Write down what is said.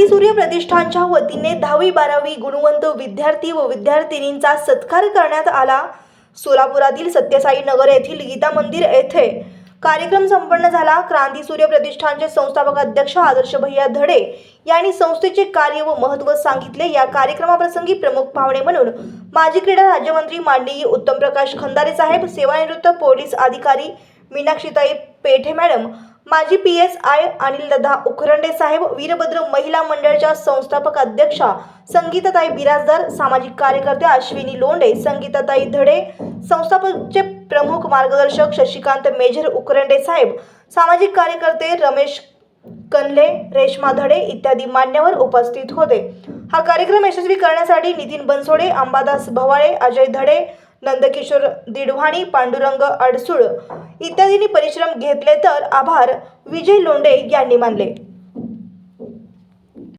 क्रांती सूर्य प्रतिष्ठानच्या वतीने 10वी-12वी गुणवंत विद्यार्थी व विद्यार्थिनींचा सत्कार करण्यात आला। सोलापुरातील सत्यसाई नगर येथील गीता मंदिर येथे कार्यक्रम संपन्न झाला। क्रांती सूर्य प्रतिष्ठानचे संस्थापक अध्यक्ष आदर्श भैया धडे यांनी संस्थेचे कार्य व महत्त्व सांगितले। या कार्यक्रमाप्रसंगी प्रमुख पाहुणे म्हणून माजी क्रीडा राज्यमंत्री माननीय उत्तम प्रकाश खंदारे साहेब, सेवानिवृत्त पोलीस अधिकारी मीनाक्षीताई पेठे मॅडम, माजी PSI अनिलदादा उखरंडे साहेब, वीरभद्र महिला मंडळाच्या संस्थापक अध्यक्षा संगीताताई बिराजदार, सामाजिक कार्यकर्ते अश्विनी लोंढे, संगीताताई धडे, संस्थापकचे प्रमुख मार्गदर्शक शशिकांत मेजर उखरंडे साहेब, सामाजिक कार्यकर्ते रमेश कनले, रेश्मा धडे इत्यादी मान्यवर उपस्थित होते। हा कार्यक्रम यशस्वी करण्यासाठी नितीन बनसोडे, अंबादास भवाळे, अजय धडे, नंदकिशोर दिडवाणी, पांडुरंग अडसूळ इत्यादींनी परिश्रम घेतले, तर आभार विजय लोंढे यांनी मानले।